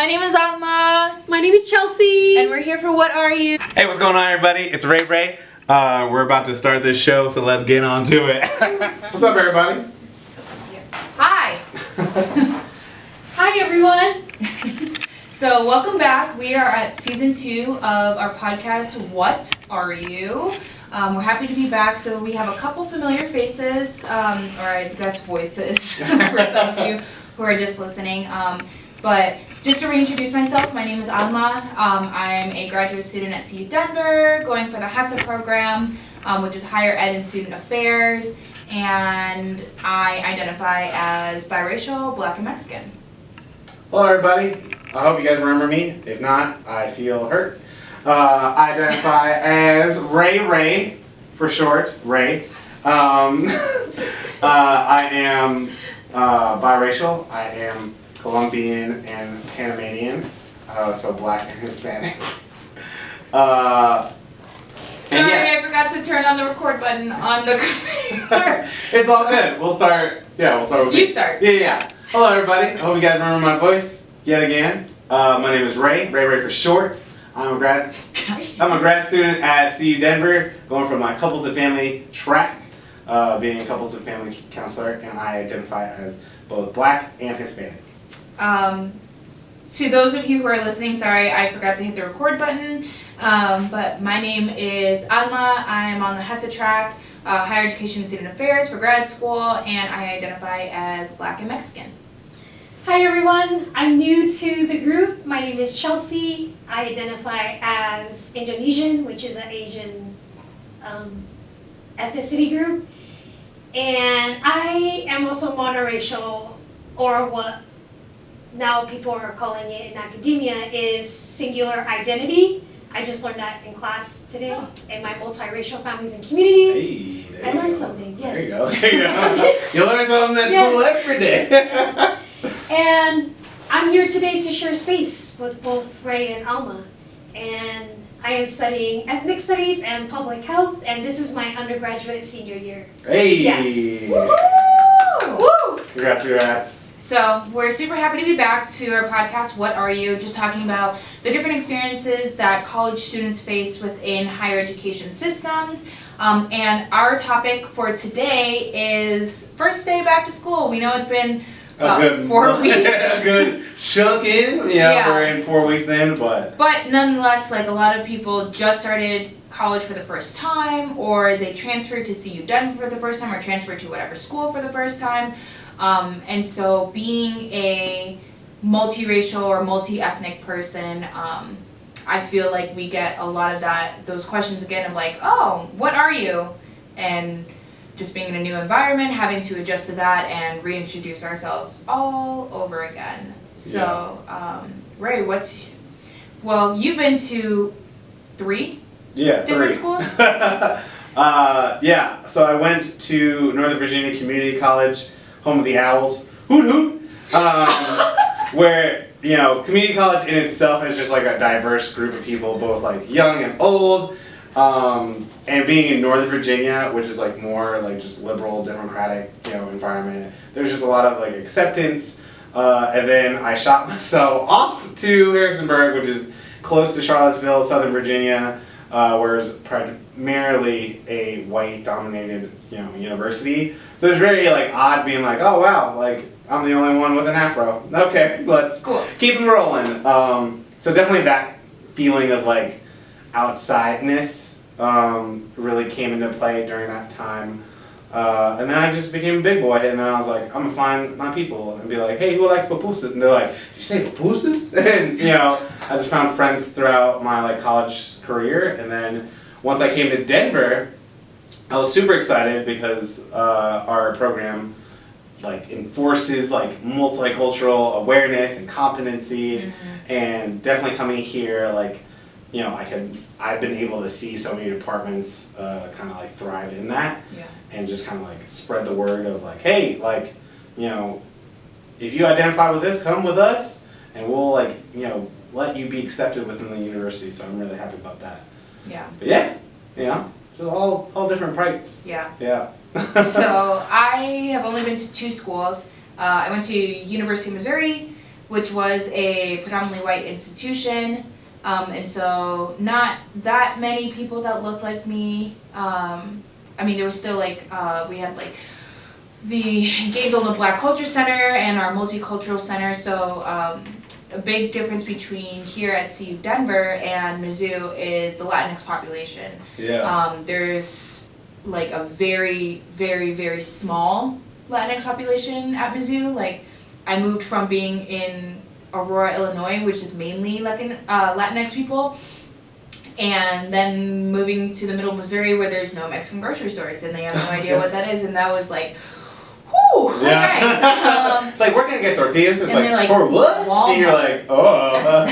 My name is Alma. My name is Chelsea. And we're here for What Are You? Hey, what's going on, everybody? It's Ray. We're about to start this show, so let's get on to it. What's up, everybody? Hi. Hi, everyone. So welcome back. We are at season 2 of our podcast, What Are You? We're happy to be back. So we have a couple familiar faces, or I guess voices for some of you who are just listening. But just to reintroduce myself, my name is Alma. I'm a graduate student at CU Denver, going for the HESA program, which is Higher Ed and Student Affairs, and I identify as biracial, Black, and Mexican. Hello, everybody. I hope you guys remember me. If not, I feel hurt. I identify as Ray for short, Ray. I am biracial. I am Colombian and Panamanian, so Black and Hispanic. Sorry, I forgot to turn on the record button on the computer. It's all good. We'll start with You me. start. Yeah. Hello, everybody. I hope you guys remember my voice yet again. My name is Ray for short. I'm a grad student at CU Denver, going for my couples and family track, being a couples and family counselor, and I identify as both Black and Hispanic. To those of you who are listening, sorry, I forgot to hit the record button, but my name is Alma. I am on the HESA track, Higher Education and Student Affairs for grad school, and I identify as Black and Mexican. Hi, everyone. I'm new to the group. My name is Chelsea. I identify as Indonesian, which is an Asian ethnicity group. And I am also monoracial, or what now people are calling it in academia is singular identity. I just learned that in class today in my multiracial families and communities. Hey, I learned something, yes. There you go. You learn something at school every day. And I'm here today to share space with both Ray and Alma. And I am studying ethnic studies and public health, and this is my undergraduate senior year. Hey! Yes. Woo! Woo! Congrats. So we're super happy to be back to our podcast, What Are You? Just talking about the different experiences that college students face within higher education systems. And our topic for today is first day back to school. We know it's been A good 4 weeks. A good chunk in. Yeah, we're in 4 weeks in, but nonetheless, like a lot of people just started college for the first time, or they transferred to CU Denver for the first time, or transferred to whatever school for the first time. And so being a multiracial or multi-ethnic person, I feel like we get a lot of those questions again of like, oh, what are you? And just being in a new environment, having to adjust to that and reintroduce ourselves all over again. So, Ray, you've been to 3 different schools? So I went to Northern Virginia Community College, home of the Owls. Hoot hoot! Where, community college in itself is just like a diverse group of people, both like young and old. And being in Northern Virginia, which is like more like just liberal, democratic, environment, there's just a lot of like acceptance. And then I shot myself off to Harrisonburg, which is close to Charlottesville, Southern Virginia, where it's primarily a white-dominated, university. So it's very like odd being like, oh wow, like I'm the only one with an afro. Okay, let's keep it rolling. So definitely that feeling of like outsideness really came into play during that time. And then I just became a big boy, and then I was like, I'm gonna find my people and be like, hey, who likes pupusas? And they're like, did you say pupusas? And I just found friends throughout my like college career, and then once I came to Denver, I was super excited because our program like enforces like multicultural awareness and competency, and definitely coming here like I've been able to see so many departments kind of like thrive in that, and just kind of like spread the word of like, hey, like, if you identify with this, come with us, and we'll like, let you be accepted within the university. So I'm really happy about that. Yeah. But just all different pipes. Yeah. Yeah. So I have only been to 2 schools. I went to University of Missouri, which was a predominantly white institution. And so not that many people that looked like me. I mean, there was still like, we had like the Gainesville Black Culture Center and our Multicultural Center. So a big difference between here at CU Denver and Mizzou is the Latinx population. Yeah. There's like a very, very, very small Latinx population at Mizzou. Like, I moved from being in Aurora, Illinois, which is mainly Latinx people, and then moving to the middle of Missouri where there's no Mexican grocery stores and they have no idea what that is, and that was like, whew, alright. It's like, we're gonna get tortillas. It's and like, for what? Walmart. And you're like, oh.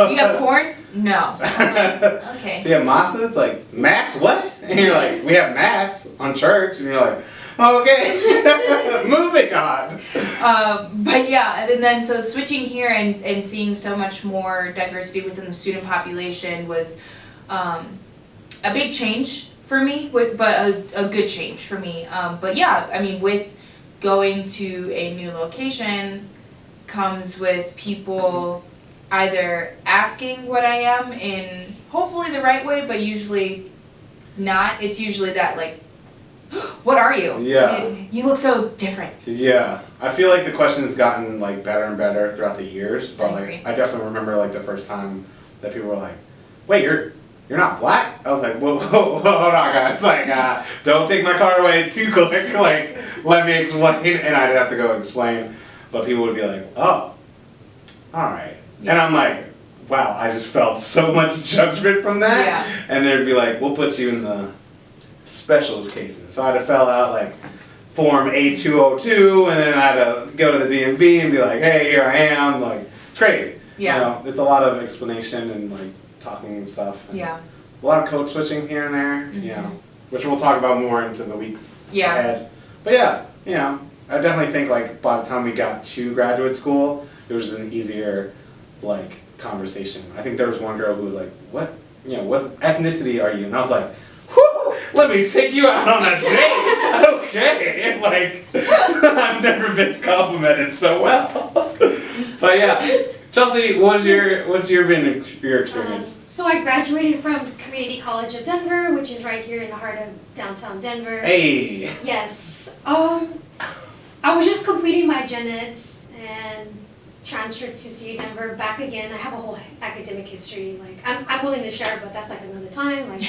Do you have corn? No. I'm like, okay. Do you have masa? It's like, mass? What? And you're like, we have mass on church. And you're like, okay, moving on. But yeah, and then so switching here and seeing so much more diversity within the student population was a big change for me, but a good change for me. But yeah, I mean, with going to a new location comes with people either asking what I am in hopefully the right way, but usually not. It's usually that like, what are you? Yeah. You look so different. Yeah. I feel like the question has gotten like better and better throughout the years. But I agree. like, I definitely remember like the first time that people were like, wait, you're not black? I was like, whoa, hold on guys. Like, don't take my card away too quick. Like, let me explain. And I'd have to go explain. But people would be like, oh, alright. Yeah. And I'm like, wow, I just felt so much judgment from that. Yeah. And they'd be like, we'll put you in the specialist cases. So I had to fill out like form A202, and then I had to go to the DMV and be like, hey, here I am. Like, it's crazy. Yeah. You know, it's a lot of explanation and like talking and stuff. And Yeah. a lot of code switching here and there, you know, which we'll talk about more into the weeks ahead. But yeah, you know, I definitely think like by the time we got to graduate school, it was an easier like conversation. I think there was one girl who was like, what ethnicity are you? And I was like, whew, let me take you out on a date. Okay. Like, I've never been complimented so well. But yeah. Chelsea, what's your experience? So I graduated from Community College of Denver, which is right here in the heart of downtown Denver. Hey. Yes. I was just completing my gen eds and transferred to CU Denver back again. I have a whole academic history. Like I'm willing to share, but that's like another time. Like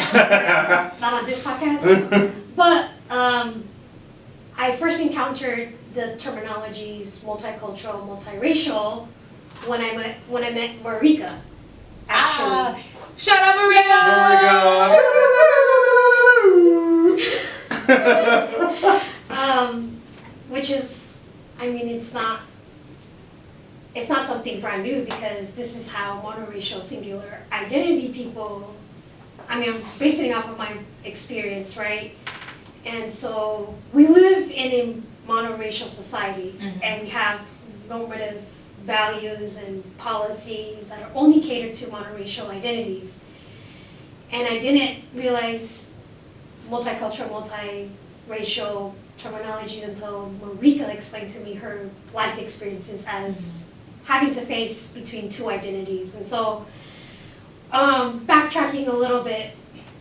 not on this podcast. But I first encountered the terminologies multicultural, multiracial when I met Marika. Actually. Shout out Marika! Which is, I mean, it's not something brand new because this is how monoracial singular identity people, I mean, I'm basing it off of my experience, right? And so we live in a monoracial society and we have normative values and policies that are only catered to monoracial identities. And I didn't realize multicultural, multiracial terminologies until Marika explained to me her life experiences as having to face between two identities. And so, backtracking a little bit,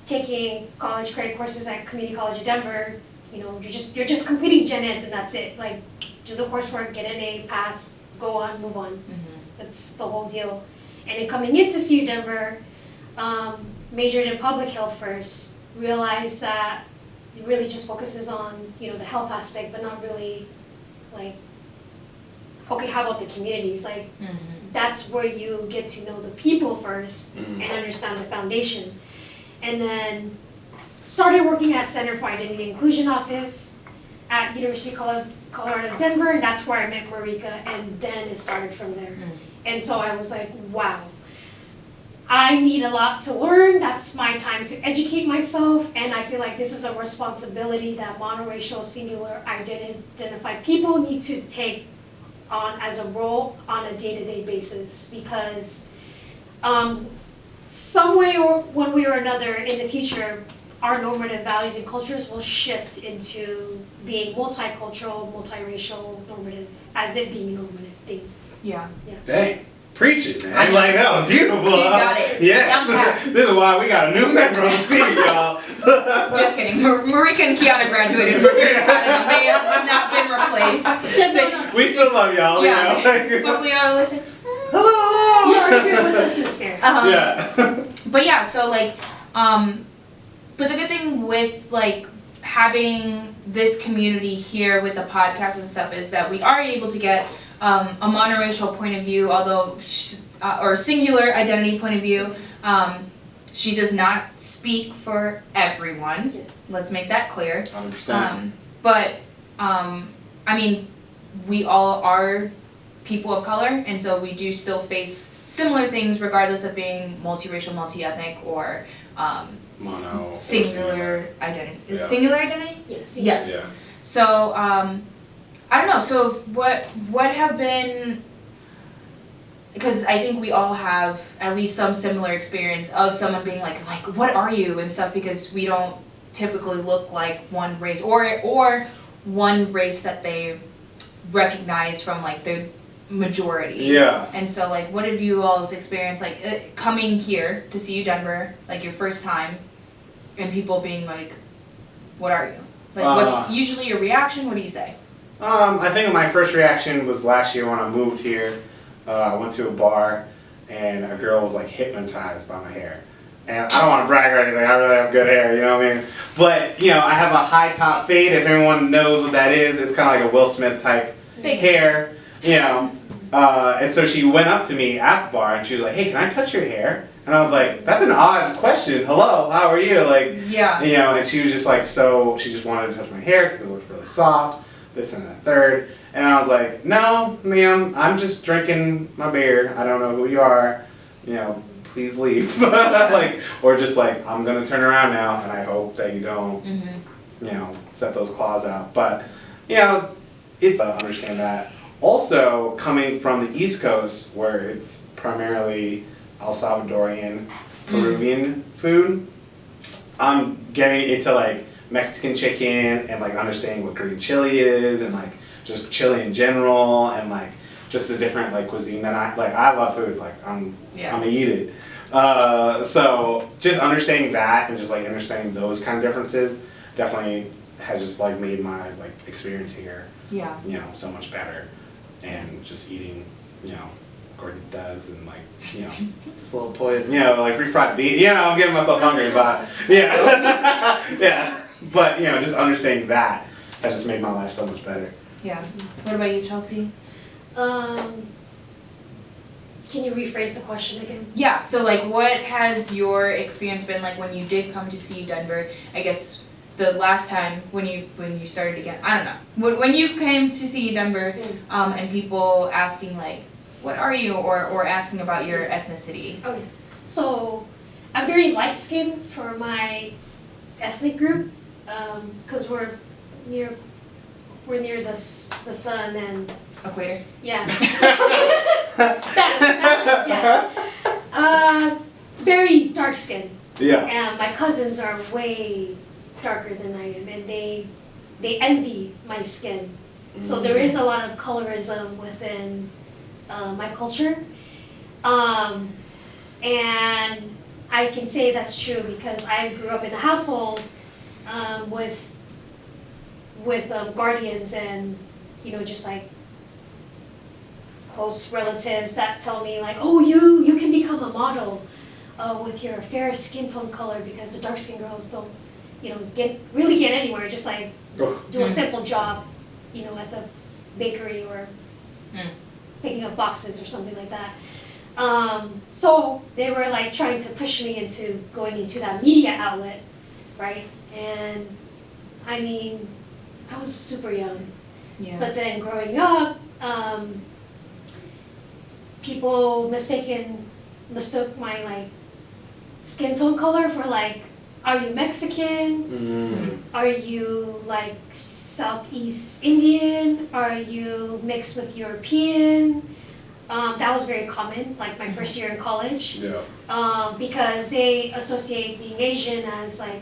taking college credit courses at Community College of Denver, you know, you're just completing gen eds and that's it. Like, do the coursework, get an A, pass, go on, move on. That's the whole deal. And then coming into CU Denver, majored in public health first, realized that it really just focuses on, you know, the health aspect, but not really like, okay, how about the communities? Like, that's where you get to know the people first and understand the foundation. And then started working at Center for Identity and Inclusion Office at University of Colorado Denver, and that's where I met Marika, and then it started from there. And so I was like, wow, I need a lot to learn. That's my time to educate myself, and I feel like this is a responsibility that monoracial singular identified people need to take on as a role on a day-to-day basis, because some way or one way or another in the future, our normative values and cultures will shift into being multicultural, multiracial, normative, as it being a normative thing. Yeah. Dang. Preach it, man. Like, that was beautiful. You got it. Yes. This is why we got a new member on the team, y'all. Just kidding. Marika and Kiana graduated. We're very proud of them. They have not been replaced. We still love y'all, Yeah. you know. Hopefully y'all listen. Hello. You're here with us this year. Yeah. But yeah, so like, but the good thing with like having this community here with the podcast and stuff is that we are able to get a monoracial point of view, although or singular identity point of view. She does not speak for everyone. Yeah. Let's make that clear. 100%. But I mean, we all are people of color, and so we do still face similar things regardless of being multiracial, multi-ethnic, or Mono. singular identity. Is Yeah. singular identity? Yes. Yes. Yeah. So I don't know. So what have been, because I think we all have at least some similar experience of someone being like what are you and stuff, because we don't typically look like one race or one race that they recognize from like the majority. Yeah. And so like what have you all's experience like coming here to see you Denver, like your first time, and people being like, what are you? Like what's usually your reaction? What do you say? I think my first reaction was last year when I moved here. I went to a bar and a girl was like hypnotized by my hair. And I don't want to brag or anything, I really have good hair, you know what I mean? But, you know, I have a high top fade, if everyone knows what that is. It's kind of like a Will Smith type hair, you know. And so she went up to me at the bar and she was like, hey, can I touch your hair? And I was like, that's an odd question. Hello, how are you? Like, Yeah. you know, and she was just like, so she just wanted to touch my hair because it looked really soft, this and that third. And I was like, no, ma'am, I'm just drinking my beer. I don't know who you are. You know, please leave. Like, or just like, I'm gonna turn around now, and I hope that you don't, you know, set those claws out. But, you know, it's understand that. Also, coming from the East Coast, where it's primarily El Salvadorian, Peruvian food, I'm getting into like Mexican chicken and like understanding what green chili is and like just chili in general and like just the different like cuisine that I love food, like I'm gonna eat it. So just understanding that and just like understanding those kind of differences definitely has just like made my like experience here, you know, so much better. And just eating, you know, gorditas and like, you know, just a little poison, you know, like refried beef. You know, I'm getting myself hungry, but yeah, yeah. But you know, just understanding that has just made my life so much better. Yeah. What about you, Chelsea? Can you rephrase the question again? Yeah. So like, what has your experience been like when you did come to see Denver? I guess the last time when you started again. I don't know. When you came to see Denver, and people asking like, what are you, or asking about your ethnicity. Okay. So I'm very light skinned for my ethnic group, because we're near the sun and Equator. yeah. Yeah. Very dark skinned. Yeah. And my cousins are way darker than I am, and they envy my skin. So there is a lot of colorism within my culture, and I can say that's true because I grew up in a household with guardians and, you know, just like close relatives that tell me like, oh, you can become a model with your fair skin tone color because the dark skinned girls don't, you know, get anywhere, just like do a simple job, you know, at the bakery or picking up boxes or something like that. So they were like trying to push me into going into that media outlet, right? And I mean, I was super young. Yeah. But then growing up, people mistook my like skin tone color for like, are you Mexican? Are you like Southeast Indian? Are you mixed with European? That was very common, like my first year in college. Yeah. Because they associate being Asian as like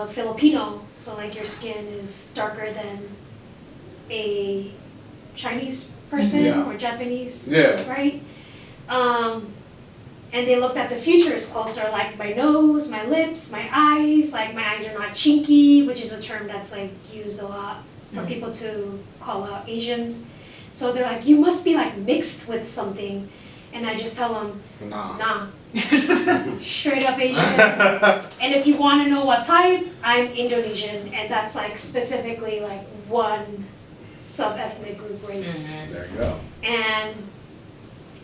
Filipino, so like your skin is darker than a Chinese person Yeah. or Japanese, Yeah. right? And they looked at the features closer, like my nose, my lips, my eyes. Like my eyes are not chinky, which is a term that's like used a lot for people to call out Asians. So they're like, you must be like mixed with something, and I just tell them, nah, straight up Asian. And if you want to know what type, I'm Indonesian, and that's like specifically like one sub-ethnic group race. There you go.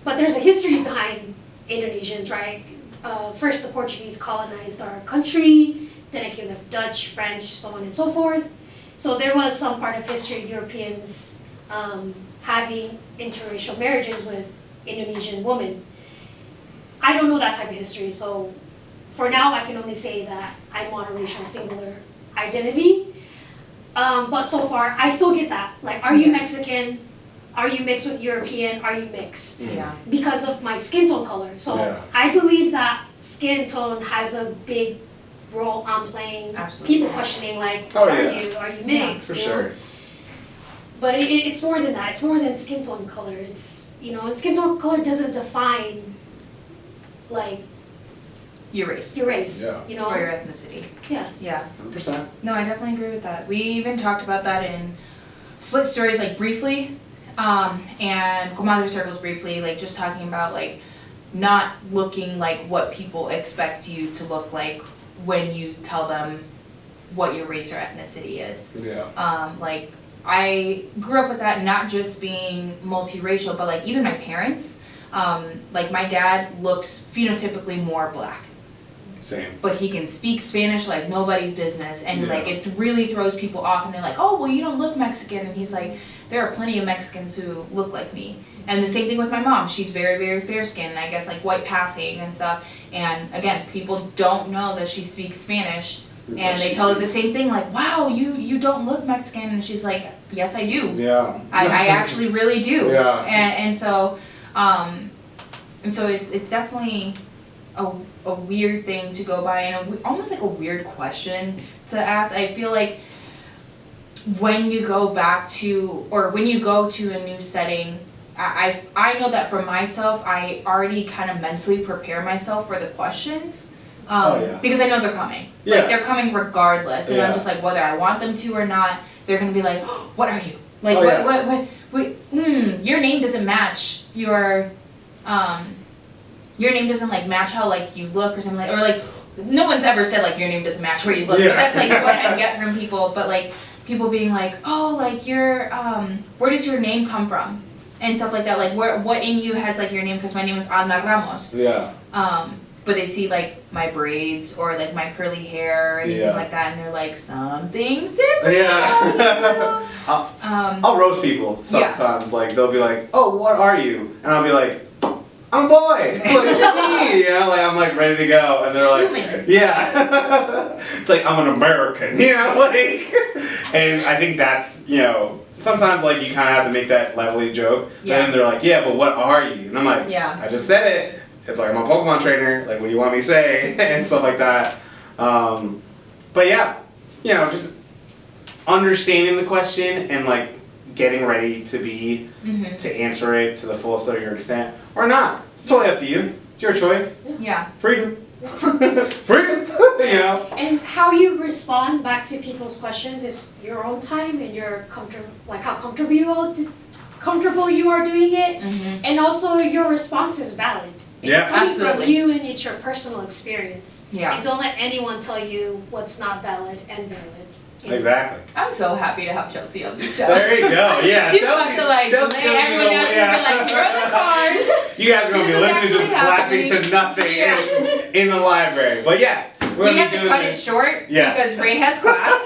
But there's a history behind Indonesians, right? First, the Portuguese colonized our country, then it came the Dutch, French, so on and so forth. So there was some part of history of Europeans having interracial marriages with Indonesian women. I don't know that type of history, so for now I can only say that I'm monoracial singular identity. But so far, I still get that. Like, are you Mexican? Are you mixed with European? Are you mixed? Yeah. Because of my skin tone color. So Yeah. I believe that skin tone has a big role on playing. Absolutely. People questioning like, Oh, are yeah. you mixed? For you know? sure. But it's more than that. It's more than skin tone color. It's, and skin tone color doesn't define like Your race. your race. Yeah. Or your ethnicity. Yeah. Yeah. 100%. No, I definitely agree with that. We even talked about that in split stories, like briefly, and Comadre Circles briefly, like just talking about like not looking like what people expect you to look like when you tell them what your race or ethnicity is. Yeah. Like I grew up with that, not just being multiracial, but like even my parents. Like my dad looks phenotypically more black. Same. But he can speak Spanish like nobody's business, and Yeah. like it really throws people off, and they're like, oh well, you don't look Mexican, and he's like, there are plenty of Mexicans who look like me. And the same thing with my mom. She's very, very fair skinned, I guess like white passing and stuff. And again, people don't know that she speaks Spanish, and they tell her the same thing, like, wow, you don't look Mexican, and she's like, yes I do. Yeah. I actually really do. Yeah. And so it's definitely a weird thing to go by, and almost like a weird question to ask. I feel like when you go back to, or when you go to a new setting, I know that for myself, I already kind of mentally prepare myself for the questions. Because I know they're coming. Yeah. Like, they're coming regardless, and I'm Yeah. just like, whether I want them to or not, they're gonna be like, oh, what are you? Like, Oh, what, your name doesn't match your name doesn't like match how like you look or something, like, or like no one's ever said like your name doesn't match where you look. Yeah. But that's like what I get from people. But like people being like, oh, like you're where does your name come from and stuff like that. Like what in you has like your name? Because my name is Alma Ramos. Yeah. But they see like my braids or like my curly hair or anything Yeah. like that, and they're like, something's different. Yeah. I'll roast people sometimes. Like they'll be like, "Oh, what are you?" And I'll be like, "I'm a boy." Like me, like I'm like ready to go, and they're like, Human. "Yeah." It's like I'm an American, like. And I think that's sometimes like you kind of have to make that levelly joke. Yeah. And then they're like, "Yeah, but what are you?" And I'm like, Yeah. "I just said it. It's like I'm a Pokemon trainer. Like, what do you want me to say?" and stuff like that. But yeah, just understanding the question and like getting ready to be to answer it to the fullest of your extent or not. It's totally up to you. It's your choice. Yeah. Freedom. Freedom. And how you respond back to people's questions is your own time and your how comfortable you are doing it, and also your response is valid. Yeah. It's coming Absolutely. from you, and it's your personal experience. Yeah. And don't let anyone tell you what's not valid and valid. Exactly. I'm so happy to have Chelsea on the show. There you go. Yeah. She's about to like Chelsea's lay gonna be everyone down. She's gonna be like, throw the cards. You guys are gonna be This is listening, just actually clapping happening. to nothing Yeah. in the library. But yes, we're We gonna have be to doing cut it this. short Yeah. because Ray has class.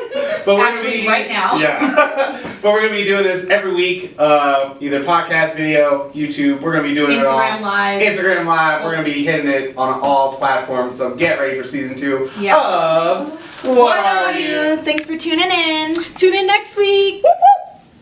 But we're actually gonna be, right now. Yeah. But we're gonna be doing this every week, either podcast, video, YouTube. We're gonna be doing Instagram it all. Live. Instagram Live. We're gonna be hitting it on all platforms. So get ready for season 2 Yeah. of What are you? Thanks for tuning in. Tune in next week. Woo-woo.